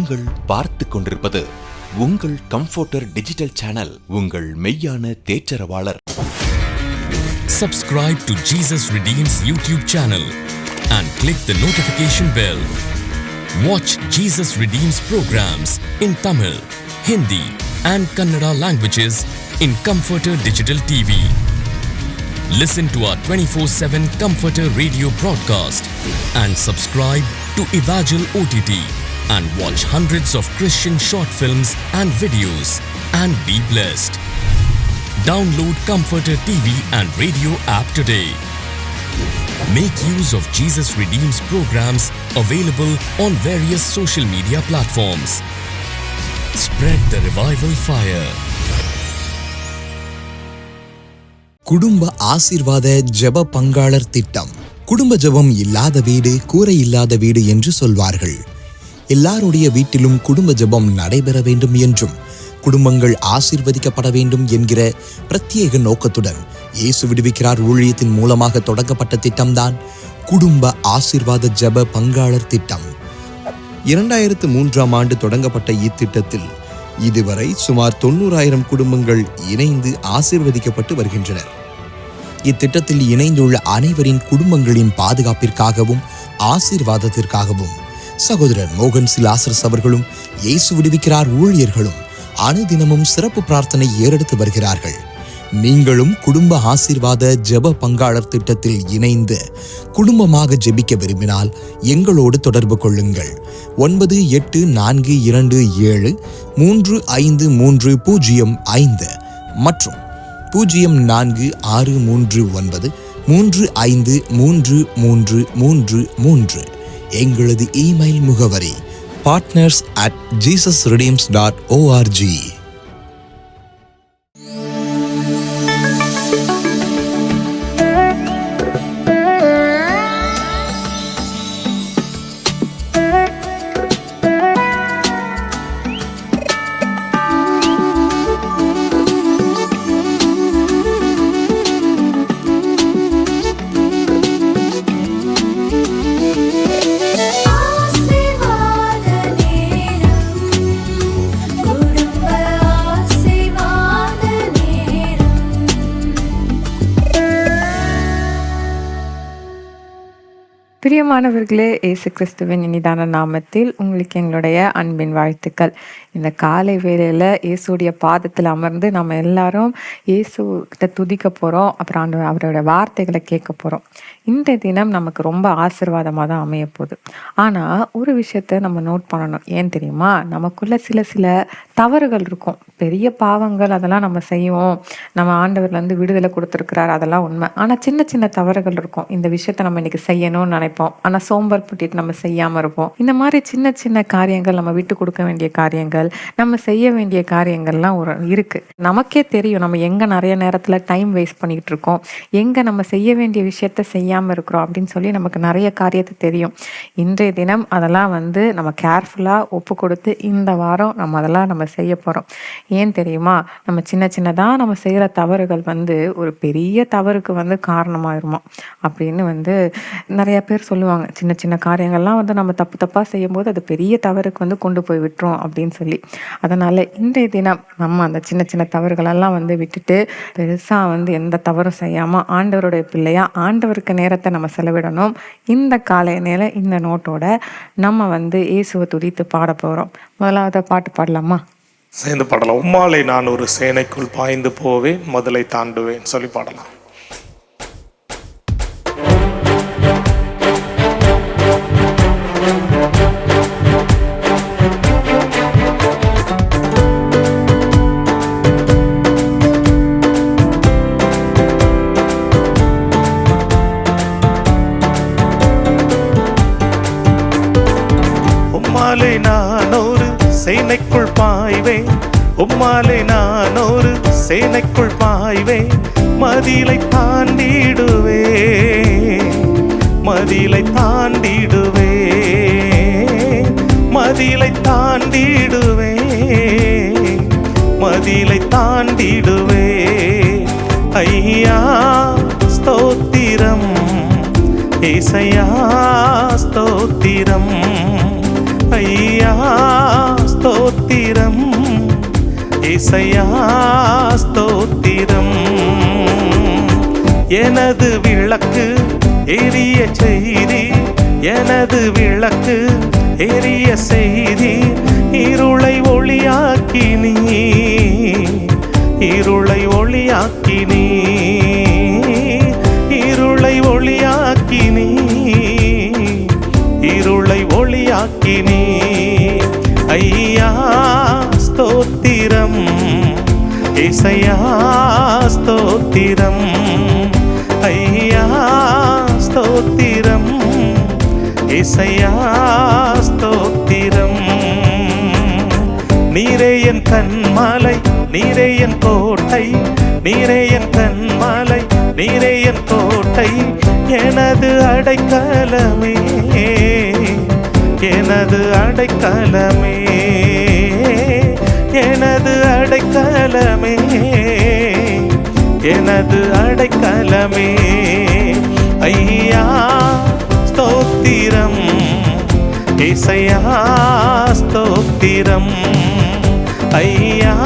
நீங்கள் பார்த்து கொண்டிருப்பது உங்கள் கம்ஃபர்டர் டிஜிட்டல் சேனல், உங்கள் மெய்யான தேற்றரவாளர். Subscribe to Jesus Redeems YouTube channel and click the notification bell. Watch Jesus Redeems programs in Tamil, Hindi and Kannada languages in Comforter Digital TV. Listen to our 24/7 Comforter radio broadcast and subscribe to Evangel OTT and watch hundreds of Christian short films and videos and be blessed. Download Comforter TV and radio app today. Make use of Jesus Redeems programs available on various social media platforms. Spread the revival fire. குடும்ப ஆசீர்வாத ஜெப பங்காளர் திட்டம். குடும்ப ஜெபம் இல்லாத வீடு கூரை இல்லாத வீடு என்று சொல்வார்கள். எல்லாருடைய வீட்டிலும் குடும்ப ஜெபம் நடைபெற வேண்டும் என்றும் குடும்பங்கள் ஆசீர்வதிக்கப்பட வேண்டும் என்கிற பிரத்யேக நோக்கத்துடன் இயேசு விடுவிக்கிறார் ஊழியத்தின் மூலமாக தொடங்கப்பட்ட திட்டம்தான் குடும்ப ஆசீர்வாத ஜெப பங்காளர் திட்டம். 2003ஆம் ஆண்டு தொடங்கப்பட்ட இத்திட்டத்தில் இதுவரை சுமார் 90,000 குடும்பங்கள் இணைந்து ஆசீர்வதிக்கப்பட்டு வருகின்றனர். இத்திட்டத்தில் இணைந்துள்ள அனைவரின் குடும்பங்களின் பாதுகாப்பிற்காகவும் ஆசீர்வாதத்திற்காகவும் சகோதரர் மோகன் சிலாசரஸ் அவர்களும் இயேசு விடுவிக்கிறார் ஊழியர்களும் அனுதினமும் சிறப்பு பிரார்த்தனை ஏறெடுத்து வருகிறார்கள். நீங்களும் குடும்ப ஆசீர்வாத ஜெப பங்காளர் திட்டத்தில் இணைந்து குடும்பமாக ஜெபிக்க விரும்பினால் எங்களோடு தொடர்பு கொள்ளுங்கள். 9842735305 மற்றும் 046339353333. எங்களது இமெயில் முகவரி partners@jesusredeems.org. பிரியமானவர்களே, இயேசு கிறிஸ்துவின் இனிதான நாமத்தில் உங்களுக்கு எங்களுடைய அன்பின் வாழ்த்துக்கள். இந்த காலை வேளையில் இயேசுடைய பாதத்தில் அமர்ந்து நம்ம எல்லாரும் இயேசுகிட்ட துதிக்க போகிறோம். அப்புறம் அவரோட வார்த்தைகளை கேட்க போகிறோம். இன்றைய தினம் நமக்கு ரொம்ப ஆசீர்வாதமாக தான் அமைய போகுது. ஆனால் ஒரு விஷயத்த நம்ம நோட் பண்ணணும். ஏன் தெரியுமா? நமக்குள்ள சில தவறுகள் இருக்கும். பெரிய பாவங்கள் அதெல்லாம் நம்ம செய்வோம். நம்ம ஆண்டவர்லேருந்து விடுதலை கொடுத்துருக்கிறார், அதெல்லாம் உண்மை. ஆனால் சின்ன சின்ன தவறுகள் இருக்கும். இந்த விஷயத்த நம்ம இன்னைக்கு செய்யணும்னு நினைப்போம், ஆனால் சோம்பல் பட்டுட்டு நம்ம செய்யாமல் இருப்போம். இந்த மாதிரி சின்ன சின்ன காரியங்கள், நம்ம விட்டு கொடுக்க வேண்டிய காரியங்கள், நம்ம செய்ய வேண்டிய காரியங்கள்லாம் இருக்கு. நமக்கே தெரியும் நம்ம எங்க நிறைய நேரத்துல டைம் வேஸ்ட் பண்ணிட்டு இருக்கோம், எங்க நம்ம செய்ய வேண்டிய விஷயத்த செய்யாம இருக்கிறோம் அப்படின்னு சொல்லி நமக்கு நிறைய காரியத்தை தெரியும். இன்றைய தினம் அதெல்லாம் நம்ம கேர்ஃபுல்லா ஒப்பு கொடுத்து இந்த வாரம் நம்ம செய்ய போறோம். ஏன் தெரியுமா? நம்ம சின்னதா நம்ம செய்யற தவறுகள் ஒரு பெரிய தவறுக்கு காரணமாயிருமா அப்படின்னு நிறைய பேர் சொல்லுவாங்க. சின்ன சின்ன காரியங்கள்லாம் நம்ம தப்பா செய்யும் போது அது பெரிய தவறுக்கு கொண்டு போய் விட்டுரும் அப்படின்னு சொல்லி. அதனால இன்றைய தினம் நம்ம அந்த சின்ன சின்ன தவறுகளெல்லாம் விட்டுட்டு பெருசா எந்த தவறும் செய்யாம ஆண்டவருடைய பிள்ளையா ஆண்டவருக்கு நேரத்தை நம்ம செலவிடணும். இந்த காலை நேர இந்த நோட்டோட நம்ம இயேசுவை துதித்து பாட போறோம். முதலாவது பாட்டு பாடலாமா? சேர்ந்து பாடலாம். உம்மாலே நான் ஒரு சேனைக்குள் பாய்ந்து போவேன், முதலை தாண்டுவேன் சொல்லி பாடலாம். உம்மாலே நான் ஒரு சேனைக்குள் பாய்வேன், உம்மாலே நான் ஒரு சேனைக்குள் பாய்வேன், மதிலை தாண்டிடுவேன், மதிலை தாண்டிடுவேன், மதிலை தாண்டிடுவேன், மதிலை தாண்டிடுவேன். ஐயா ஸ்தோத்திரம், ஏசையா ஸ்தோத்திரம், ஐயா ஸ்தோத்திரம், இசையா ஸ்தோத்திரம். எனது விளக்கு எரிய செய்தி, எனது விளக்கு எரிய செய்தி, இருளை ஒளியாக்கினி, இருளை ஒளியாக்கினி, இருளை ஒளியாக்கினி, இருளை ஒளியாக்கினி. ஐயா ஸ்தோத்திரம், இசையா ஸ்தோத்திரம், ஐயா ஸ்தோத்திரம், இசையா ஸ்தோத்திரம். நீரே என் கண்மாலை, நீரே என் கோட்டை, நீரே என் கண்மாலை, நீரே என் கோட்டை, எனது அடைக்கலமே, எனது அடைக்கலமே, எனது அடைக்கலமே, எனது அடைக்கலமே. ஐயா ஸ்தோத்திரம், இசையா ஸ்தோத்திரம், ஐயா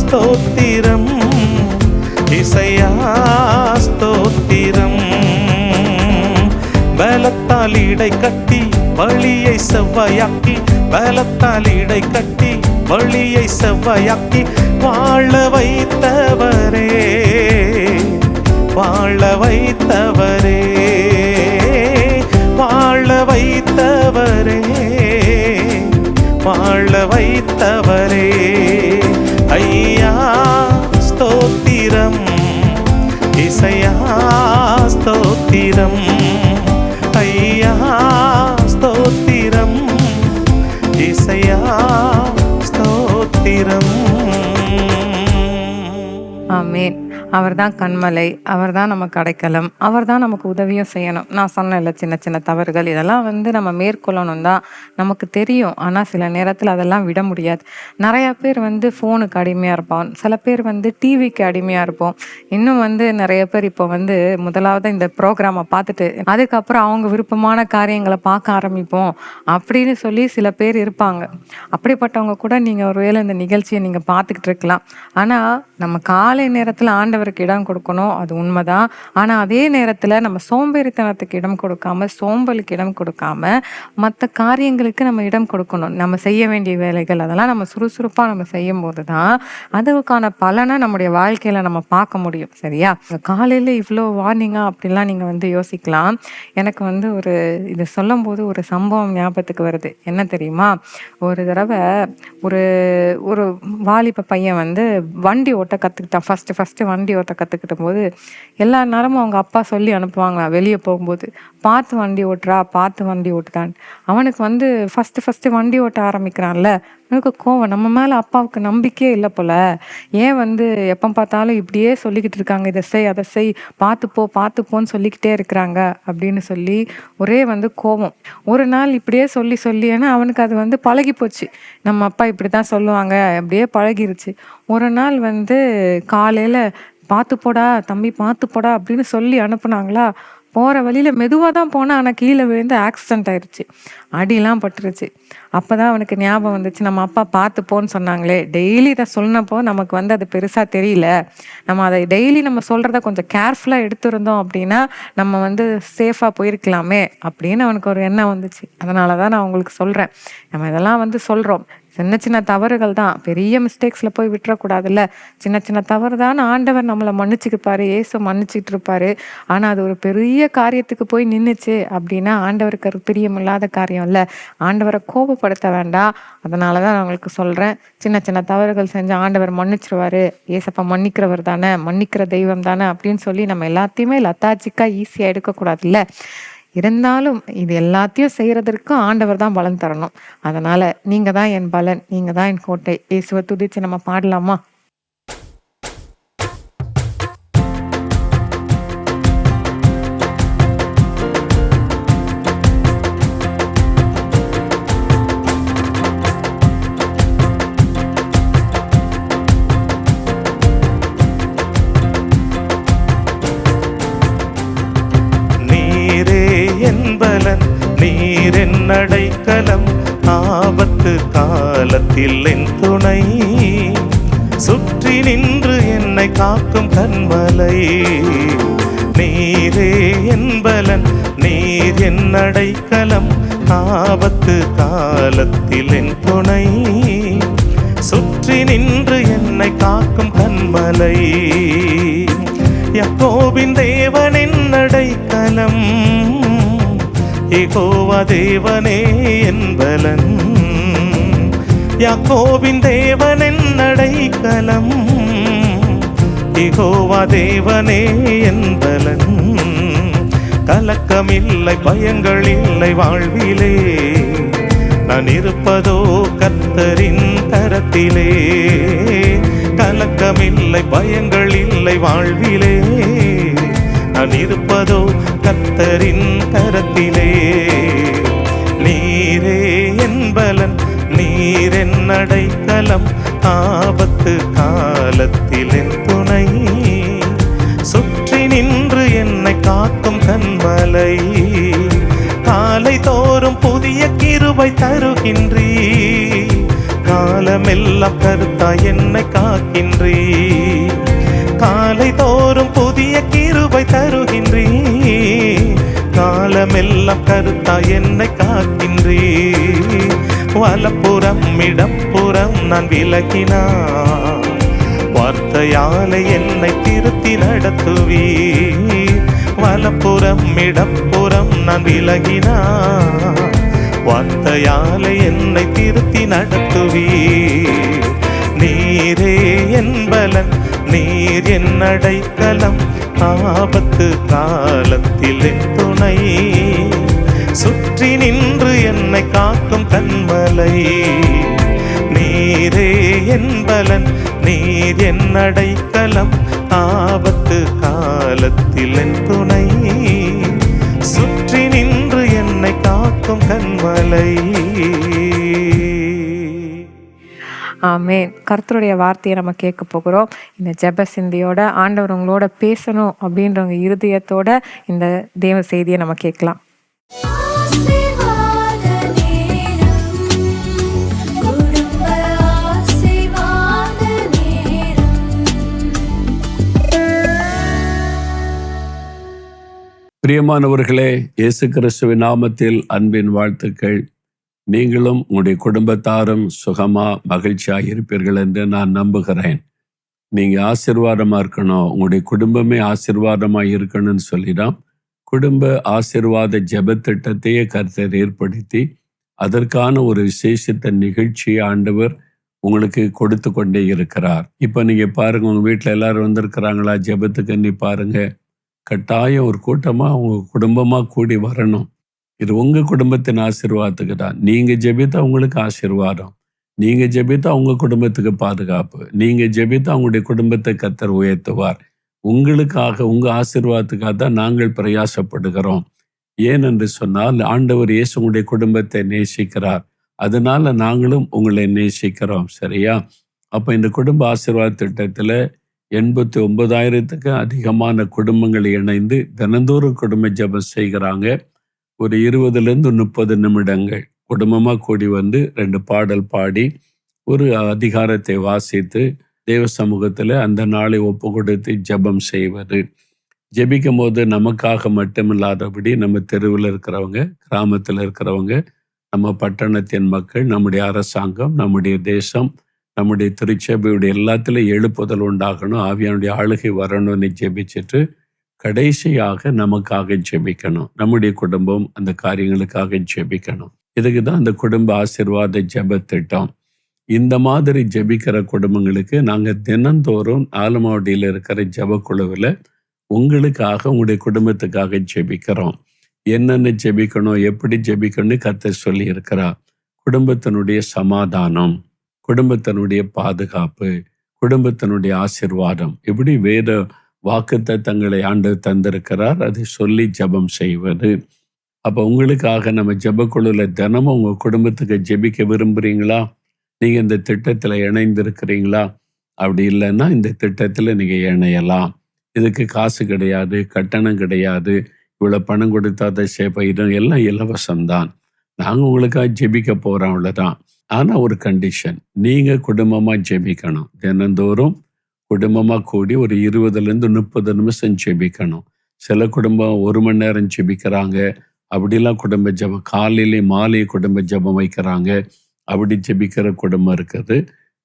ஸ்தோத்திரம், இசையா ஸ்தோத்திரம். பலத்தால் இடை கட்டி வழியை செவ்வாயாக்கி, பலத்தால் இடை கட்டி வழியை செவ்வாயாக்கி, வாழ வைத்தவரே, வாழ வைத்தவரே, வாழ வைத்தவரே, வாழ வைத்தவரே. ஐயா ஸ்தோத்திரம், இசையா ஸ்தோத்திரம், ஐயா ஸ்தோத்திரம், இசையா ஸ்தோத்திரம். ஆமென். அவர்தான் கண்மலை, அவர்தான் நமக்கு அடைக்கலம், அவர்தான் நமக்கு உதவியும் செய்யணும். நான் சொன்னேன்ல, சின்ன சின்ன தவறுகள் இதெல்லாம் நம்ம மேற்கொள்ளணும் தான் நமக்கு தெரியும். ஆனால் சில நேரத்தில் அதெல்லாம் விட முடியாது. நிறையா பேர் ஃபோனுக்கு அடிமையாக இருப்பான், சில பேர் டிவிக்கு அடிமையாக இருப்போம். இன்னும் நிறைய பேர் இப்போ முதலாவது இந்த ப்ரோக்ராமை பார்த்துட்டு அதுக்கப்புறம் அவங்க விருப்பமான காரியங்களை பார்க்க ஆரம்பிப்போம் அப்படின்னு சொல்லி சில பேர் இருப்பாங்க. அப்படிப்பட்டவங்க கூட நீங்கள் ஒருவேளை இந்த நிகழ்ச்சியை நீங்கள் பார்த்துக்கிட்டு இருக்கலாம். ஆனால் நம்ம காலை நேரத்தில் ஆண்டவருக்கு இடம் கொடுக்கணும், அது உண்மைதான். ஆனால் அதே நேரத்தில் நம்ம சோம்பேறித்தனத்துக்கு இடம் கொடுக்காம, சோம்பலுக்கு இடம் கொடுக்காம, மற்ற காரியங்களுக்கு நம்ம இடம் கொடுக்கணும். நம்ம செய்ய வேண்டிய வேலைகள் அதெல்லாம் நம்ம சுறுசுறுப்பாக நம்ம செய்யும் போது தான் அதுக்கான பலனை நம்முடைய வாழ்க்கையில் நம்ம பார்க்க முடியும். சரியா? காலையில் இவ்வளோ வார்னிங்காக அப்படிலாம் நீங்கள் யோசிக்கலாம். எனக்கு ஒரு இது சொல்லும் போது ஒரு சம்பவம் ஞாபகத்துக்கு வருது. என்ன தெரியுமா? ஒரு தடவை ஒரு ஒரு வாலிப பையன் வண்டி ஓட்ட கற்றுக்கிட்டான். ஃபஸ்ட்டு வண்டி ஓட்ட கற்றுக்கிட்ட போது எல்லா நேரமும் அவங்க அப்பா சொல்லி அனுப்புவாங்களா வெளியே போகும்போது, பார்த்து வண்டி ஓட்டுறா, பார்த்து வண்டி ஓட்டுதான். அவனுக்கு ஃபஸ்ட்டு வண்டி ஓட்ட ஆரம்பிக்கிறான்ல, எனக்கு கோவம். நம்ம மேலே அப்பாவுக்கு நம்பிக்கையே இல்லை போல. ஏன் எப்போ பார்த்தாலும் இப்படியே சொல்லிக்கிட்டு இருக்காங்க, இதை செய் அதை செய், பார்த்துப்போன்னு சொல்லிக்கிட்டே இருக்கிறாங்க அப்படின்னு சொல்லி ஒரே கோவம். ஒரு நாள் இப்படியே சொல்லி ஏன்னா அவனுக்கு அது பழகி போச்சு. நம்ம அப்பா இப்படி தான் சொல்லுவாங்க, அப்படியே பழகிருச்சு. ஒரு நாள் காலையில் பார்த்து போடா தம்பி, பார்த்து போடா அப்படின்னு சொல்லி அனுப்புனாங்களா. போகிற வழியில் மெதுவாக தான் போனால், ஆனால் கீழே விழுந்து ஆக்சிடென்ட் ஆயிடுச்சு, அடிலாம் பட்டுருச்சு. அப்போ தான் அவனுக்கு ஞாபகம் வந்துச்சு, நம்ம அப்பா பார்த்துப்போன்னு சொன்னாங்களே. டெய்லி இதை சொன்னப்போ நமக்கு அது பெருசாக தெரியல. நம்ம அதை டெய்லி நம்ம சொல்கிறத கொஞ்சம் கேர்ஃபுல்லாக எடுத்துருந்தோம் அப்படின்னா நம்ம சேஃபாக போயிருக்கலாமே அப்படின்னு அவனுக்கு ஒரு எண்ணம் வந்துச்சு. அதனால தான் நான் உங்களுக்கு சொல்கிறேன், நம்ம இதெல்லாம் சொல்கிறோம். சின்ன சின்ன தவறுகள் தான், பெரிய மிஸ்டேக்ஸில் போய் விட்டுறக்கூடாதுல்ல. சின்ன சின்ன தவறு தான் ஆண்டவர் நம்மளை மன்னிச்சுக்கிருப்பாரு, ஏசு மன்னிச்சிட்டு இருப்பாரு. ஆனால் அது ஒரு பெரிய காரியத்துக்கு போய் நின்றுச்சு அப்படின்னா ஆண்டவருக்கு ஒரு பிரியமில்லாத காரியம் இல்லை. ஆண்டவரை கோபப்படுத்த வேண்டாம். அதனால தான் நான் உங்களுக்கு சொல்கிறேன், சின்ன சின்ன தவறுகள் செஞ்சு ஆண்டவர் மன்னிச்சிருவாரு. ஏசப்பா மன்னிக்கிறவர் தானே, மன்னிக்கிற தெய்வம் தானே அப்படின்னு சொல்லி நம்ம எல்லாத்தையுமே லத்தாச்சிக்காக ஈஸியாக எடுக்கக்கூடாதுல்ல. இருந்தாலும் இது எல்லாத்தையும் செய்யறதற்கும் ஆண்டவர் தான் பலன் தரணும். அதனால நீங்க தான் என் பலன், நீங்க தான் என் கோட்டை. இயேசுவை துதிச்சு நம்ம பாடலாமா? நீரே என் பலன், நீரென் அடைக்கலம், ஆபத்து காலத்தில் என் துணை, சுற்றி நின்று என்னை காக்கும் கண்மலை. நீரே என் பலன், நீர் என் அடைக்கலம், ஆபத்து காலத்தில் என் துணை, சுற்றி நின்று என்னை காக்கும் கண்மலை. யாக்கோபின் தேவன் என் அடைக்கலம், யெகோவா தேவனே என் பலன். யாக்கோபின் தேவன் என் அடைக்கலம், யெகோவா தேவனே என் பலன். கலக்கமில்லை பயங்கள் இல்லை வாழ்விலே, நான் இருப்பதோ கர்த்தரின் கரத்திலே. கலக்கமில்லை பயங்கள் இல்லை வாழ்விலே, நான் இருப்பதோ கர்த்தரின் கரத்திலே. நீரே என் பலன், நீர் என் அடைக்கலம், ஆபத்து காலத்தில் என் துணை, சுற்றி நின்று என்னை காக்கும் கண்மலை. காலை தோறும் புதிய கிருபை தருகின்றீ, காலமெல்லாம் கருத்தாய் என்னை காக்கின்றீ. காலை தோறும் புதிய கிருபை தருகின்றீ, காலமெல்லாம் கருத்தாய் என்னை காக்கின்றீ. வலப்புறம் இடப்புறம் நான் விலகினான், வார்த்தையாலே என்னை திருத்தி நடத்துவீ. வலப்புறம் இடப்புறம் நான் விலகினான், வார்த்தையாலே என்னை திருத்தி நடத்துவீ. நீரே என் பலன், நீர் என் அடைக்கலம், ஆபத்து காலத்தில் என் துணை, சுற்றி நின்று என்னை காக்கும் கண்மலை. நீரே என் பலன், நீர் என் அடைக்கலம், ஆபத்து காலத்தில் என் துணை, சுற்றி நின்று என்னை காக்கும் கண்மலை. ஆமென். கர்த்தருடைய வார்த்தையை நம்ம கேட்க போகிறோம். இந்த ஜெப சிந்தியோட ஆண்டவர் உங்களோட பேசணும் அப்படின்றவங்க இருதயத்தோட இந்த தேவ செய்தியை நம்ம கேட்கலாம். ஆசீர்வாத நேரம், குடும்ப ஆசீர்வாத நேரம். பிரியமானவர்களே, இயேசு கிறிஸ்துவின் நாமத்தில் அன்பின் வாழ்த்துக்கள். நீங்களும் உங்களுடைய குடும்பத்தாரும் சுகமா மகிழ்ச்சியா இருப்பீர்கள் என்று நான் நம்புகிறேன். நீங்க ஆசீர்வாதமா இருக்கணும், உங்களுடைய குடும்பமே ஆசீர்வாதமா இருக்கணும்னு சொல்லிதான் குடும்ப ஆசீர்வாத ஜெப திட்டத்தையே கர்த்தர் ஏற்படுத்தி அதற்கான ஒரு விசேஷித்த நிகழ்ச்சியை ஆண்டவர் உங்களுக்கு கொடுத்து கொண்டே இருக்கிறார். இப்ப நீங்க பாருங்க, உங்க வீட்டுல எல்லாரும் வந்திருக்கிறாங்களா ஜெபத்துக்கு? நீ பாருங்க, கட்டாயம் ஒரு கூட்டமா உங்க குடும்பமா கூடி வரணும். இது உங்க குடும்பத்தின் ஆசீர்வாதத்துக்கு தான். நீங்க ஜெபித்தா உங்களுக்கு ஆசீர்வாதம், நீங்க ஜெபித்தா உங்க குடும்பத்துக்கு பாதுகாப்பு, நீங்க ஜெபித்தா உங்களுடைய குடும்பத்தை கர்த்தர் உயர்த்துவார். உங்களுக்காக, உங்க ஆசீர்வாதத்துக்காக தான் நாங்கள் பிரயாசப்படுகிறோம். ஏனென்று சொன்னால் ஆண்டவர் இயேசு உங்களுடைய குடும்பத்தை நேசிக்கிறார், அதனால நாங்களும் உங்களை நேசிக்கிறோம். சரியா? அப்ப இந்த குடும்ப ஆசீர்வாத திட்டத்துல 89,000க்கு அதிகமான குடும்பங்கள் இணைந்து தினந்தோறும் குடும்ப ஜெபம் செய்கிறாங்க. ஒரு 20லேருந்து 30 நிமிடங்கள் குடும்பமா கூடி வந்து 2 பாடல் பாடி ஒரு அதிகாரத்தை வாசித்து தேவ சமூகத்துல அந்த நாளை ஒப்பு கொடுத்து ஜெபம் செய்வது. ஜெபிக்கும் போது நமக்காக மட்டுமில்லாதபடி நம்ம தெருவில் இருக்கிறவங்க, கிராமத்தில் இருக்கிறவங்க, நம்ம பட்டணத்தின் மக்கள், நம்முடைய அரசாங்கம், நம்முடைய தேசம், நம்முடைய திருச்சபையுடைய எல்லாத்துலையும் எழுப்புதல் உண்டாகணும், ஆவியானுடைய ஆளுகை வரணும்னு ஜெபிச்சுட்டு கடைசியாக நமக்காக ஜெபிக்கணும். நம்முடைய குடும்பம் அந்த காரியங்களுக்காக ஜெபிக்கணும். இதுக்கு தான் அந்த குடும்ப ஆசீர்வாத ஜெப திட்டம். இந்த மாதிரி ஜெபிக்கிற குடும்பங்களுக்கு நாங்கள் தினந்தோறும் ஆலமாவடியில் இருக்கிற ஜெப குழுவில் உங்களுக்காக, உங்களுடைய குடும்பத்துக்காக ஜெபிக்கிறோம். என்னென்ன ஜெபிக்கணும், எப்படி ஜெபிக்கணும்னு கர்த்தர் சொல்லி இருக்கிறார். குடும்பத்தினுடைய சமாதானம், குடும்பத்தினுடைய பாதுகாப்பு, குடும்பத்தினுடைய ஆசீர்வாதம், இப்படி வேத வாக்குத்தத்தங்களை ஆண்டவர் தந்திருக்கிறார். அதை சொல்லி ஜெபம் செய்வது. அப்போ உங்களுக்காக நம்ம ஜெபக்குழுல தினமும் உங்க குடும்பத்துக்கு ஜெபிக்க விரும்புறீங்களா? நீங்க இந்த திட்டத்துல இணைந்திருக்கிறீங்களா? அப்படி இல்லைன்னா இந்த திட்டத்துல நீங்க இணையலாம். இதுக்கு காசு கிடையாது, கட்டணம் கிடையாது, இவ்வளவு பணம் கொடுத்தா அதை சேப்ப, இது எல்லாம் இலவசம்தான். நாங்கள் உங்களுக்காக ஜெபிக்க போகிறோம், அவ்வளோதான். ஆனால் ஒரு கண்டிஷன், நீங்கள் குடும்பமாக ஜெபிக்கணும். தினந்தோறும் குடும்பமாக கூடி ஒரு 20லேருந்து 30 நிமிஷம் ஜெபிக்கணும். சில குடும்பம் 1 மணி நேரம் ஜெபிக்கிறாங்க. அப்படிலாம் குடும்ப ஜெபம், காலையிலே மாலை குடும்ப ஜெபம் வைக்கிறாங்க. அப்படி ஜெபிக்கிற குடும்பம் இருக்குது.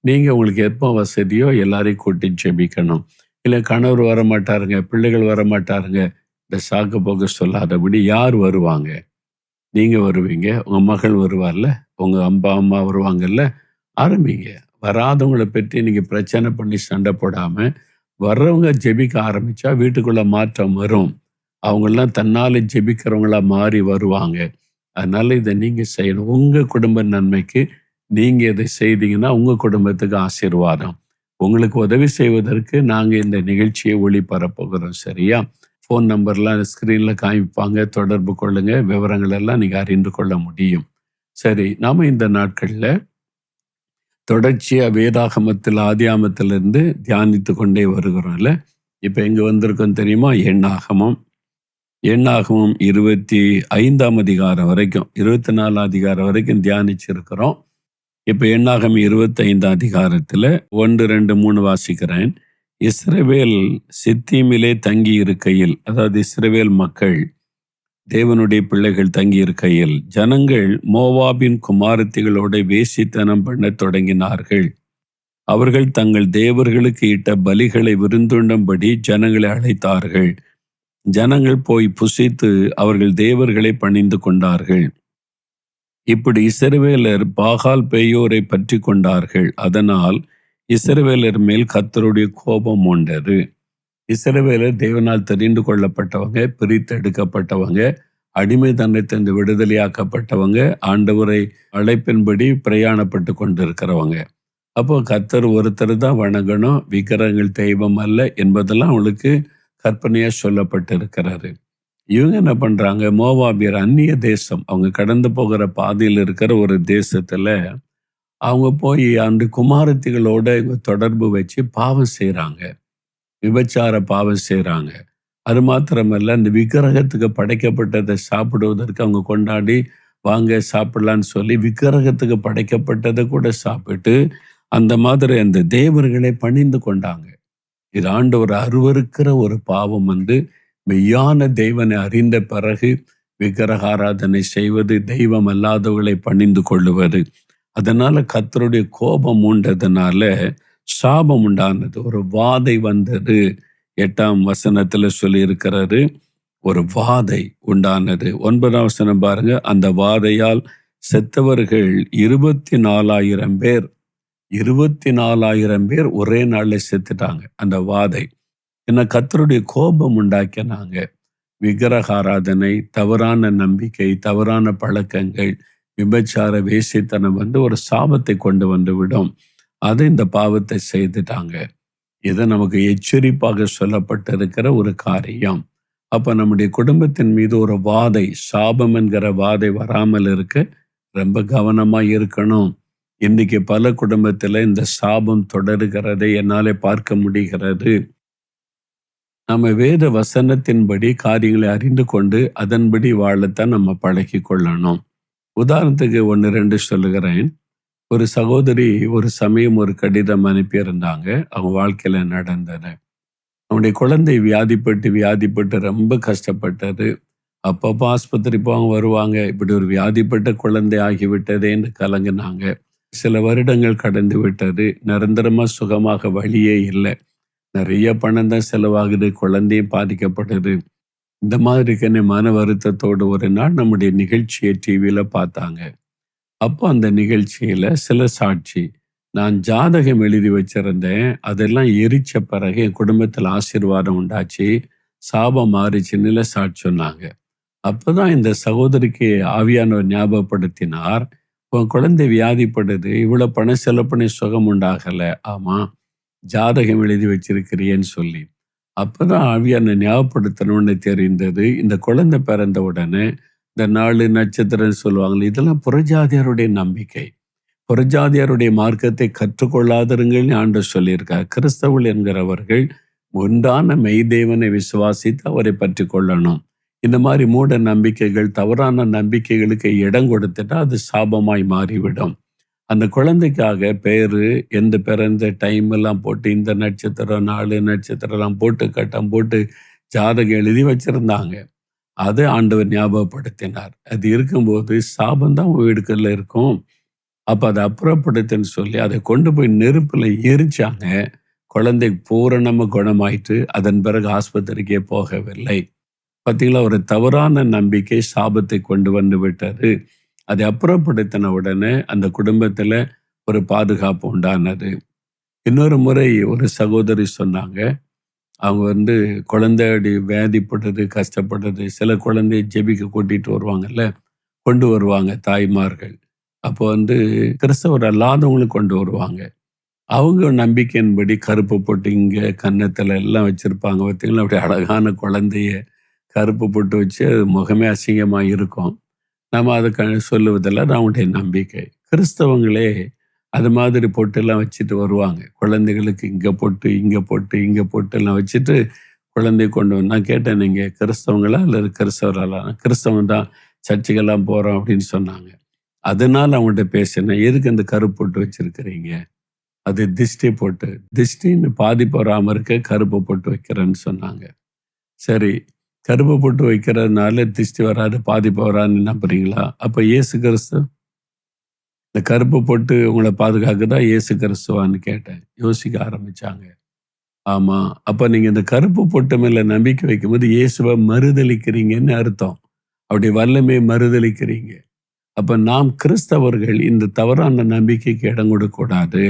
நீங்கள் உங்களுக்கு எப்போ வசதியோ எல்லாரையும் கூட்டி ஜெபிக்கணும். இல்லை கணவர் வர மாட்டாருங்க, பிள்ளைகள் வர மாட்டாருங்க, இந்த சாக்கு போக்கு சொல்லாதபடி யார் வருவாங்க? நீங்கள் வருவீங்க, உங்கள் மகள் வருவார்ல, உங்கள் அம்மா வருவாங்கல்ல, ஆரம்பிங்க. வராதவங்களை பற்றி நீங்கள் பிரச்சனை பண்ணி சண்டை போடாமல் வர்றவங்க ஜெபிக்க ஆரம்பித்தா வீட்டுக்குள்ளே மாற்றம் வரும். அவங்கெல்லாம் தன்னால் ஜெபிக்கிறவங்களா மாறி வருவாங்க. அதனால் இதை நீங்கள் செய்யணும். உங்கள் குடும்ப நன்மைக்கு நீங்கள் இதை செய்தீங்கன்னா உங்கள் குடும்பத்துக்கு ஆசீர்வாதம். உங்களுக்கு உதவி செய்வதற்கு நாங்கள் இந்த நிகழ்ச்சியை ஒளிபரப்புகிறோம். சரியா? ஃபோன் நம்பர்லாம் ஸ்க்ரீனில் காமிப்பாங்க, தொடர்பு கொள்ளுங்க. விவரங்கள் எல்லாம் நீங்கள் அறிந்து கொள்ள முடியும். சரி, நாம் இந்த நாட்களில் தொடர்ச்சியாக வேதாகமத்தில் ஆதியாமத்திலிருந்து தியானித்து கொண்டே வருகிறோம்ல. இப்போ எங்கே வந்திருக்கோம் தெரியுமா? எண்ணாகமம் 25ஆம் அதிகாரம் வரைக்கும், 24 அதிகாரம் வரைக்கும் தியானிச்சிருக்கிறோம். இப்போ எண்ணாகம் 25 அதிகாரத்தில் 1, 2, 3 வாசிக்கிறேன். இஸ்ரவேல் சித்தீமிலே தங்கி இருக்கையில், அதாவது இஸ்ரவேல் மக்கள் தேவனுடைய பிள்ளைகள் தங்கி இருக்கையில், ஜனங்கள் மோவாபின் குமாரத்திகளோட வேசித்தனம் பண்ண தொடங்கினார்கள். அவர்கள் தங்கள் தேவர்களுக்கு இட்ட பலிகளை விருந்துண்டும்படி ஜனங்களை அழைத்தார்கள். ஜனங்கள் போய் புசித்து அவர்கள் தேவர்களை பணிந்து கொண்டார்கள். இப்படி இஸ்ரவேலர் பாகால் பேயோரை பற்றி கொண்டார்கள். அதனால் இஸ்ரவேலர் மேல் கர்த்தருடைய கோபம் உண்டது. இஸ்ரவேலர் தேவனால் தெரிந்து கொள்ளப்பட்டவங்க, பிரித்தெடுக்கப்பட்டவங்க, அடிமை தண்டத்திலிருந்து விடுதலையாக்கப்பட்டவங்க, ஆண்டவரை அழைப்பின்படி பிரயாணப்பட்டு கொண்டிருக்கிறவங்க. அப்போ கர்த்தர் ஒருத்தர் தான் வணங்கணும், விக்கிரகங்கள் தெய்வம் அல்ல என்பதெல்லாம் அவங்களுக்கு கற்பனையாக சொல்லப்பட்டிருக்கிறாரு. இவங்க என்ன பண்ணுறாங்க? மோவாபியர், அந்நிய தேசம், அவங்க கடந்து போகிற பாதையில் இருக்கிற ஒரு தேசத்தில் அவங்க போய் அந்த குமாரத்திகளோட இவங்க தொடர்பு வச்சு பாவம் செய்கிறாங்க, விபச்சார பாவம் செய்கிறாங்க. அது மாத்திரமல்ல, அந்த விக்கிரகத்துக்கு படைக்கப்பட்டதை சாப்பிடுவதற்கு அவங்க கொண்டாடி வாங்க சாப்பிடலான்னு சொல்லி விக்கிரகத்துக்கு படைக்கப்பட்டதை கூட சாப்பிட்டு அந்த மாதிரி அந்த தேவர்களை பணிந்து கொண்டாங்க. இது ஆண்டவர் அருவருக்கிற ஒரு பாவம். மெய்யான தெய்வனை அறிந்த பிறகு விக்கிரக ஆராதனை செய்வது, தெய்வம் அல்லாதவர்களை பணிந்து கொள்ளுவது. அதனால கர்த்தருடைய கோபம் உண்டதுனால சாபம் உண்டானது, ஒரு வாதை வந்தது. 8ஆம் வசனத்துல சொல்லி இருக்கிறாரு, ஒரு வாதை உண்டானது. 9ஆம் வசனம் பாருங்க. அந்த வாதையால் செத்தவர்கள் 24,000 பேர். 24,000 பேர் ஒரே நாள்ல செத்துட்டாங்க. அந்த வாதை என்ன? கர்த்தருடைய கோபம் உண்டாக்கினாங்க. விக்கிரக ஆராதனை, தவறான நம்பிக்கை, தவறான பழக்கங்கள், விபச்சார வேசித்தனம் ஒரு சாபத்தை கொண்டு வந்து விடும். அதை இந்த பாவத்தை செய்துட்டாங்க. இது நமக்கு எச்சரிப்பாக சொல்லப்பட்டிருக்கிற ஒரு காரியம். அப்ப நம்முடைய குடும்பத்தின் மீது ஒரு வாதை, சாபம் என்கிற வாதை வராமல் இருக்க ரொம்ப கவனமா இருக்கணும். இன்னைக்கு பல குடும்பத்துல இந்த சாபம் தொடருகிறதை என்னாலே பார்க்க முடிகிறது. நம்ம வேத வசனத்தின்படி காரியங்களை அறிந்து கொண்டு அதன்படி வாழத்தான் நம்ம பழகி கொள்ளணும். உதாரணத்துக்கு 1, 2 சொல்லுகிறேன். ஒரு சகோதரி ஒரு சமயம் ஒரு கடிதம் அனுப்பியிருந்தாங்க. அவங்க வாழ்க்கையில நடந்தது. அவனுடைய குழந்தை வியாதிப்பட்டு ரொம்ப கஷ்டப்பட்டது. அப்பப்போ ஆஸ்பத்திரி போவாங்க, வருவாங்க. இப்படி ஒரு வியாதிப்பட்ட குழந்தை ஆகிவிட்டதேன்னு கலங்கினாங்க. சில வருடங்கள் கடந்து விட்டது. நிரந்தரமா சுகமாக வழியே இல்லை. நிறைய பணம் தான் செலவாகுது, குழந்தையும் பாதிக்கப்படுது. இந்த மாதிரி மன வருத்தத்தோடு ஒரு நாள் நம்முடைய நிகழ்ச்சியை டிவியில பார்த்தாங்க. அப்போ அந்த நிகழ்ச்சியில சில சாட்சி, நான் ஜாதகம் எழுதி வச்சிருந்தேன், அதெல்லாம் எரிச்ச பிறகு என் குடும்பத்தில் ஆசீர்வாதம் உண்டாச்சு, சாபம் மாறிச்சுன்னு சாட்சி சொன்னாங்க. அப்போதான் இந்த சகோதரிக்கு ஆவியானவர் ஞாபகப்படுத்தினார், உன் குழந்தை வியாதிப்படுது, இவ்வளவு பணம் செலவு பண்ணி சுகம் உண்டாகல. ஆமா, ஜாதகம் எழுதி வச்சிருக்கிறேன்னு சொல்லி. அப்பதான் ஆவியான ஞாபகப்படுத்தணும்னு தெரிந்தது. இந்த குழந்தை பிறந்த உடனே இந்த 4 நட்சத்திரம் சொல்லுவாங்க, இதெல்லாம் புறஜாதியாருடைய நம்பிக்கை, புறஜாதியாருடைய மார்க்கத்தை கற்றுக்கொள்ளாதருங்கள்னு ஆண்டவர் சொல்லியிருக்கார். கிறிஸ்தவர்கள் என்கிறவர்கள் ஒன்றான மெய்தேவனை விசுவாசித்து அவரை பற்றி கொள்ளணும். இந்த மாதிரி மூட நம்பிக்கைகள், தவறான நம்பிக்கைகளுக்கு இடம் கொடுத்துட்டா அது சாபமாய் மாறிவிடும். அந்த குழந்தைக்காக பேரு, எந்த பிறந்த டைம் எல்லாம் போட்டு, இந்த நட்சத்திரம், நாலு நட்சத்திரம்லாம் போட்டு, கட்டம் போட்டு ஜாதகம் எழுதி வச்சிருந்தாங்க. அதை ஆண்டவர் ஞாபகப்படுத்தினார். அது இருக்கும்போது சாபம் தான் வீடுகளில் இருக்கும். அப்ப அதை அப்புறப்படுத்துன்னு சொல்லி அதை கொண்டு போய் நெருப்புல எரிச்சாங்க. குழந்தை பூரணமா குணமாயிட்டு அதன் பிறகு ஆஸ்பத்திரிக்கே போகவில்லை. பார்த்தீங்களா, ஒரு தவறான நம்பிக்கை சாபத்தை கொண்டு வந்து விட்டது. அதை அப்புறப்படுத்தின உடனே அந்த குடும்பத்துல ஒரு பாதுகாப்பு உண்டானது. இன்னொரு முறை ஒரு சகோதரி சொன்னாங்க, அவங்க குழந்தை வியாதிப்படுறது, கஷ்டப்படுறது, சில குழந்தைய ஜெபிக்க கூட்டிட்டு வருவாங்கல்ல, கொண்டு வருவாங்க தாய்மார்கள். அப்போ கிறிஸ்தவர் அல்லாதவங்களும் கொண்டு வருவாங்க. அவங்க நம்பிக்கையின்படி கருப்பு போட்டு இங்க கன்னத்துல எல்லாம் வச்சிருப்பாங்க. பார்த்தீங்களா, அப்படி அழகான குழந்தைய கருப்பு போட்டு வச்சு அது முகமே அசிங்கமா இருக்கும். நம்ம அதை சொல்லுவதெல்லாம் அவங்களுடைய நம்பிக்கை. கிறிஸ்தவங்களே அது மாதிரி பொட்டெல்லாம் வச்சுட்டு வருவாங்க. குழந்தைகளுக்கு இங்க போட்டு இங்க போட்டு இங்க போட்டு எல்லாம் வச்சுட்டு குழந்தை கொண்டு வந்து, நான் கேட்டேன், நீங்க கிறிஸ்தவங்களா அல்லது கிறிஸ்தவர்களா? கிறிஸ்தவன் தான், சர்ச்சுக்கெல்லாம் போறோம் அப்படின்னு சொன்னாங்க. அதனால அவங்கள்ட்ட பேசினேன், எதுக்கு இந்த கருப்பு போட்டு வச்சிருக்கிறீங்க? அது திஷ்டி போட்டு, திஷ்டின்னு பாதிப்பு வராம இருக்க கருப்பு போட்டு வைக்கிறேன்னு சொன்னாங்க. சரி, கருப்பு போட்டு வைக்கிறதுனால திஷ்டி வராது, பாதிப்பு வராதுன்னு நம்புறீங்களா? அப்ப இயேசு கிறிஸ்து இந்த கருப்பு போட்டு உங்களை பாதுகாக்குதா இயேசு கிறிஸ்துவான்னு கேட்டேன். யோசிக்க ஆரம்பிச்சாங்க. ஆமா, அப்ப நீங்க இந்த கருப்பு பொட்டு மேல நம்பிக்கை வைக்கும்போது இயேசுவை மறுதலிக்கிறீங்கன்னு அர்த்தம். அப்படி வல்லமையை மறுதலிக்கிறீங்க. அப்ப நாம் கிறிஸ்தவர்கள் இந்த தவறான நம்பிக்கைக்கு இடம் கொடுக்கக்கூடாது.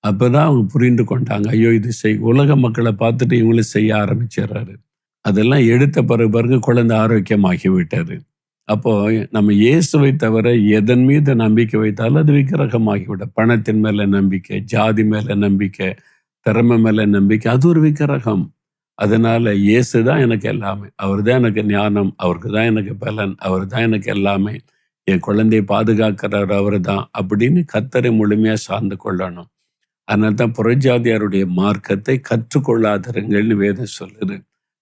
அப்பதான் அவங்க புரிந்து கொண்டாங்க, ஐயோ இது உலக மக்களை பார்த்துட்டு இவங்களும் செய்ய ஆரம்பிச்சிடுறாரு. அதெல்லாம் எடுத்த பிறகு குழந்தை ஆரோக்கியமாகி விட்டது. அப்போ நம்ம இயேசுவை தவிர எதன் மீது நம்பிக்கை வைத்தாலும் அது விக்கிரகமாகிவிடும். பணத்தின் மேல நம்பிக்கை, ஜாதி மேல நம்பிக்கை, திறமை மேல நம்பிக்கை, அது ஒரு விக்கிரகம். அதனால இயேசு தான் எனக்கு எல்லாமே, அவர் தான் எனக்கு ஞானம், அவருக்கு தான் எனக்கு பலன், அவர் தான் எனக்கு எல்லாமே, என் குழந்தையை பாதுகாக்கிறார் அவர் தான் அப்படின்னு கர்த்தரை முழுமையா சார்ந்து கொள்ளணும். அதனால தான் புறஜாதியாருடைய மார்க்கத்தை கற்றுக்கொள்ளாதருங்கள்னு வேதம் சொல்லுது.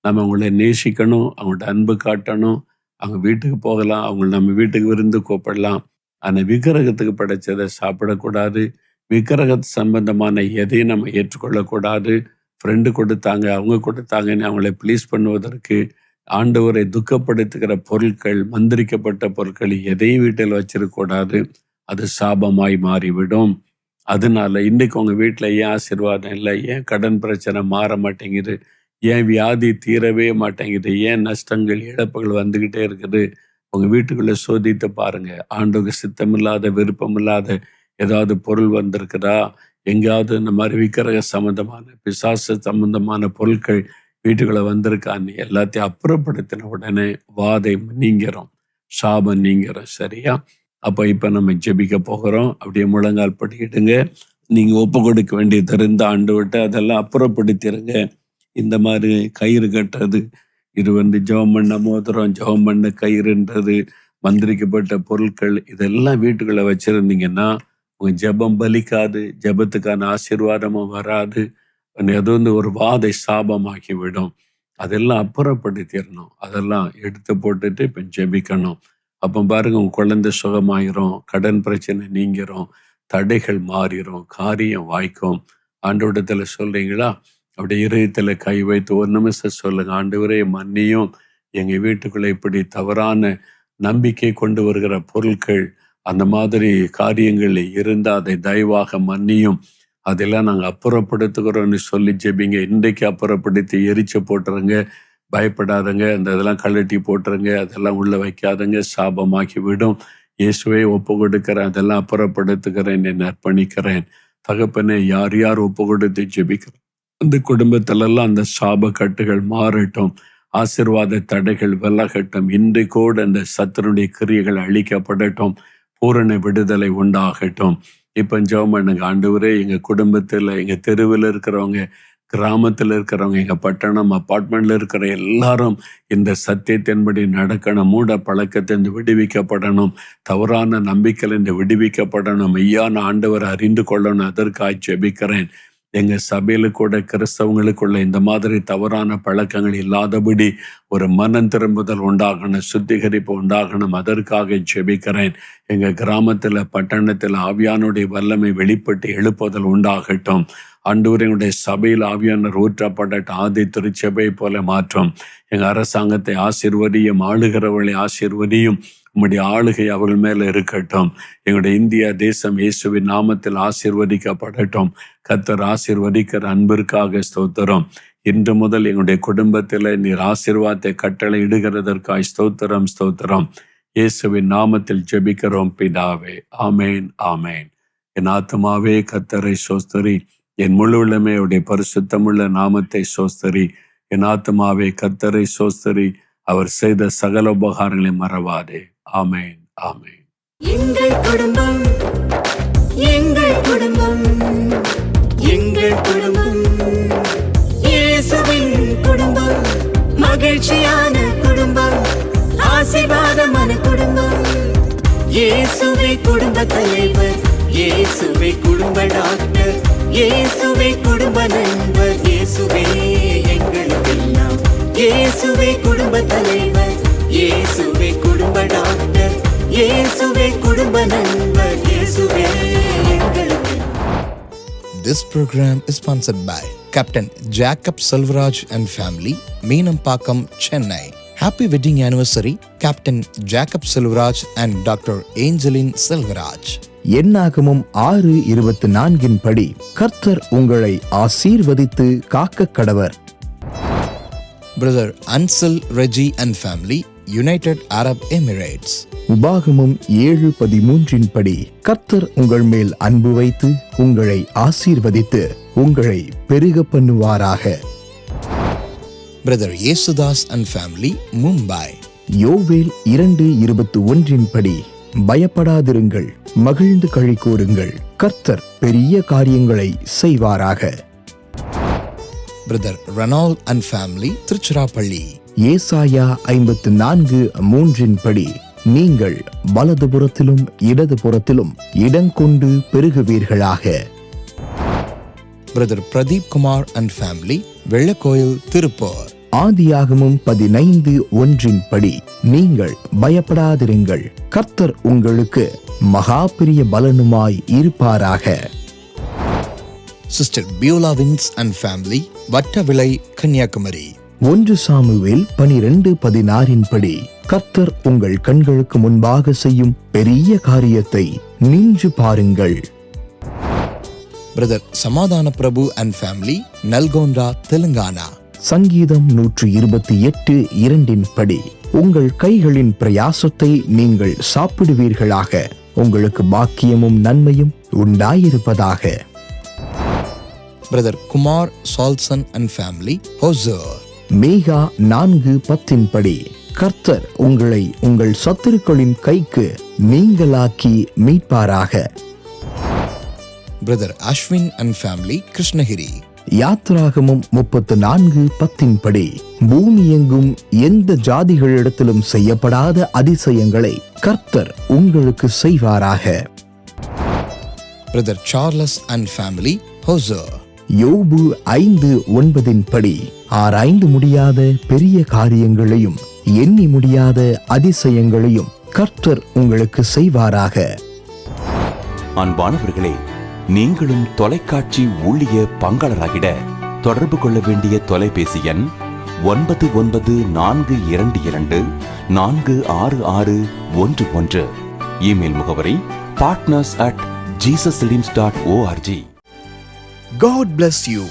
நம்ம அவங்கள நேசிக்கணும், அவங்கள்ட்ட அன்பு காட்டணும், அவங்க வீட்டுக்கு போகலாம், அவங்க நம்ம வீட்டுக்கு விருந்து கூப்பிடலாம். ஆனால் விக்கிரகத்துக்கு படைச்சதை சாப்பிடக்கூடாது. விக்கிரகத்து சம்பந்தமான எதையும் நம்ம ஏற்றுக்கொள்ளக்கூடாது. ஃப்ரெண்டு கொடுத்தாங்க, அவங்க கொடுத்தாங்கன்னு அவங்களை ப்ளீஸ் பண்ணுவதற்கு ஆண்டவரை துக்கப்படுத்துகிற பொருட்கள், மந்திரிக்கப்பட்ட பொருட்கள் எதையும் வீட்டில் வச்சிருக்கக்கூடாது. அது சாபமாய் மாறிவிடும். அதனால இன்னைக்கு உங்க வீட்டில் ஏன் ஆசீர்வாதம் இல்லை, ஏன் கடன் பிரச்சனை மாற மாட்டேங்குது, ஏன் வியாதி தீரவே மாட்டேங்குது, ஏன் நஷ்டங்கள் இழப்புகள் வந்துகிட்டே இருக்குது, உங்க வீட்டுக்குள்ள சோதித்து பாருங்க. ஆண்டவருக்கு சித்தமில்லாத, விருப்பமில்லாத ஏதாவது பொருள் வந்திருக்குதா, எங்கேயாவது இந்த மாதிரி விக்கிரக சம்பந்தமான, பிசாசு சம்பந்தமான பொருட்கள் வீட்டுக்குள்ள வந்திருக்கான்னு எல்லாத்தையும் அப்புறப்படுத்தின உடனே வாதை நீங்கிறோம், சாபம் நீங்கிறோம். சரியா? அப்ப இப்ப நம்ம ஜெபிக்க போகிறோம். அப்படியே முழங்கால் படிக்கிடுங்க. நீங்க ஒப்பு கொடுக்க வேண்டியது இருந்தா ஆண்டு விட்டு அதெல்லாம் அப்புறப்படுத்திடுங்க. இந்த மாதிரி கயிறு கட்டுறது, இது ஜெபம் பண்ண மோதிரம், ஜெபம் பண்ண கயிறுன்றது, மந்திரிக்கப்பட்ட பொருட்கள், இதெல்லாம் வீட்டுக்குள்ள வச்சிருந்தீங்கன்னா உங்க ஜெபம் பலிக்காது, ஜெபத்துக்கான ஆசீர்வாதமும் வராது. அது ஒரு வாதை சாபமாக்கி விடும். அதெல்லாம் அப்புறப்படுத்திடணும். அதெல்லாம் எடுத்து போட்டுட்டு இப்ப ஜெபிக்கணும். அப்ப பாருங்க, உங்க குழந்தை சுகமாயிரும், கடன் பிரச்சனை நீங்கிரும், தடைகள் மாறிடும், காரியம் வாய்க்கும். ஆண்டவரிடத்துல சொல்றீங்களா? அப்படி இதயத்துல கை வைத்து ஒரு நிமிஷம் சொல்லுங்க, ஆண்டவரே மன்னியும், எங்க வீட்டுக்குள்ள இப்படி தவறான நம்பிக்கை கொண்டு வருகிற பொருட்கள், அந்த மாதிரி காரியங்கள் இருந்தா அதை தயவாக மன்னியும், அதெல்லாம் நாங்க அப்புறப்படுத்துகிறோம்னு சொல்லி ஜெபிங்க. இன்றைக்கு அப்புறப்படுத்தி எரிச்சு போட்டுருங்க. பயப்படாதங்க, அந்த இதெல்லாம் கழட்டி போட்டுருங்க, அதெல்லாம் உள்ள வைக்காதங்க, சாபமாக்கி விடும். இயேசுவை ஒப்பு கொடுக்கிறேன், அதெல்லாம் அப்புறப்படுத்துகிறேன், என்னை அர்ப்பணிக்கிறேன். தகப்பனே, யார் யார் ஒப்பு கொடுத்து ஜெபிக்கிறேன் அந்த குடும்பத்திலெல்லாம் அந்த சாப கட்டுகள் மாறட்டும், ஆசீர்வாத தடைகள் விலகட்டும். இன்றைக்கோடு அந்த சத்துருடைய கிரியைகள் அழிக்கப்படட்டும், பூரண விடுதலை உண்டாகட்டும். இப்ப ஜெபம் பண்ணுங்க. ஆண்டவரே, எங்க குடும்பத்துல, எங்க தெருவில் இருக்கிறவங்க, கிராமத்தில் இருக்கிறவங்க, எங்க பட்டணம் அப்பார்ட்மெண்ட்ல இருக்கிற எல்லாரும் இந்த சத்தியத்தின்படி நடக்கணும், மூட பழக்கத்திலிருந்து விடுவிக்கப்படணும், தவறான நம்பிக்கையிலிருந்து விடுவிக்கப்படணும், மெய்யான ஆண்டவரை அறிந்து கொள்ளணும். அதற்காக ஜெபிக்கிறேன். எங்க சபையில கூட கிறிஸ்தவங்களுக்குள்ள இந்த மாதிரி தவறான பழக்கங்கள் இல்லாதபடி ஒரு மனம் திரும்புதல் உண்டாகணும், சுத்திகரிப்பு உண்டாகணும். அதற்காக ஜெபிக்கிறேன். எங்க கிராமத்துல பட்டணத்துல ஆவியானுடைய வல்லமை வெளிப்பட்டு எழுப்புதல் உண்டாகட்டும். ஆண்டவருடைய சபையில் ஆவியானவர் ஊற்றப்படட்டும். ஆதி திருச்சபை போல மாற்றம். எங்க அரசாங்கத்தை ஆசீர்வதியும், ஆளுகிறவர்களை ஆசீர்வதியும். உம்முடைய ஆளுகை அவர்கள் மேல இருக்கட்டும். எங்களுடைய இந்தியா தேசம் இயேசுவின் நாமத்தில் ஆசீர்வதிக்கப்படட்டும். கர்த்தர் ஆசீர்வதிக்கிற அன்பிற்காக ஸ்தோத்திரம். இன்று முதல் எங்களுடைய குடும்பத்தில் நீர் ஆசீர்வாதத்தை கட்டளை இடுகிறதற்காய் ஸ்தோத்திரம், ஸ்தோத்திரம். இயேசுவின் நாமத்தில் ஜெபிக்கிறோம் பிதாவே. ஆமேன், ஆமேன். என் ஆத்மாவே கர்த்தரை சோஸ்தரி, என் முழு உள்ளமே அவருடைய பரிசுத்தமுள்ள நாமத்தை சோஸ்தரி. என் ஆத்மாவே கர்த்தரை சோஸ்தரி, அவர் செய்த சகல உபகாரங்களை மறவாதே. ஆமேன், ஆமேன். எங்கள் குடும்பம், எங்கள் குடும்பம், எங்கள் குடும்பம் இயேசுவின் குடும்பம், மகிழ்ச்சியான குடும்பம், ஆசீர்வாதமான குடும்பம். இயேசுவே குடும்ப தலைவர், இயேசுவே குடும்ப டாக்டர், இயேசுவே குடும்ப நண்பர், இயேசுவே எங்களுக்கெல்லாம். இயேசுவே குடும்ப தலைவர், இயேசுவே குடும்ப டாக்டர், இயேசுவே குடும்ப நண்பர், இயேசுவே எங்களுக்கு. This program is sponsored by Captain Jacob Selvaraj and family, Meenampakkam, Chennai. Happy wedding anniversary, Captain Jacob Selvaraj and Dr. Angeline Selvaraj. என்னாகமும் 6:24 படி கர்த்தர் உங்களை ஆசீர்வதித்து காக்க கடவர். Brother Ansel Reggie and family, United Arab Emirates. உபாகமும் 7:13 படி கர்த்தர் உங்கள் மேல் அன்பு வைத்து உங்களை ஆசீர்வதித்து உங்களை பெருக பண்ணுவாராக. Brother Yesudas and family, Mumbai. யோவேல் 2:21 படி பயப்படாதிருங்கள், மகிழ்ந்து களி கூறுங்கள், கர்த்தர் பெரிய காரியங்களை செய்வாராக. Brother Reynold and family, Tiruchirappalli. ஏசாயா 54:3 படி நீங்கள் வலதுபுறத்திலும் இடதுபுறத்திலும் இடங்கொண்டு பெருகுவீர்களாக. Brother Pradeep Kumar and family, Vellakoil, Tiruppur. ஆதியாகமும் 15:1 படி நீங்கள் பயப்படாதிருங்கள், கர்த்தர் உங்களுக்கு மகா பெரிய பலனுமாய் இருப்பாராக. Sister Biola Vince and family, Vattavilai, Kanyakumari. 1 சாமுவேல் 12:16 படி கர்த்தர் உங்கள் கண்களுக்கு முன்பாக செய்யும் பெரிய காரியத்தை நின்று பாருங்கள். பிரதர் சமாதான பிரபு அண்ட் ஃபேமிலி, நல்கோண்டா, தெலுங்கானா. சங்கீதம் 128:2 படி உங்கள் கைகளின் பிரயாசத்தை நீங்கள் சாப்பிடுவீர்களாக, உங்களுக்கு பாக்கியமும் நன்மையும் உண்டாயிருப்பதாக. Brother Kumar Salson and family, Hosur. மேகா 4:10 படி கர்த்தர் உங்களை உங்கள் சத்துருக்களின் கைக்கு நீங்களாக்கி மீட்பாராக. Brother Ashwin and family, Krishnagiri. யாத்ராகமும் 34:10 படி பூமி எங்கும் எந்த ஜாதிகளிடத்திலும் செய்யப்படாத அதிசயங்களை கர்த்தர் உங்களுக்கு செய்வாராக. Brother Charles and family, ஹோசர். யோபு 5:9 படி ஆராய்ந்து முடியாத பெரிய காரியங்களையும் எண்ணி முடியாத அதிசயங்களையும் கர்த்தர் உங்களுக்கு செய்வாராக. அன்பானவர்களே, நீங்களும் தொலைக்காட்சி ஊழிய பங்காளராகிட தொடர்பு கொள்ள வேண்டிய தொலைபேசி எண் 9942246611. இமெயில் முகவரி partners@jesusredeems.org. God bless you.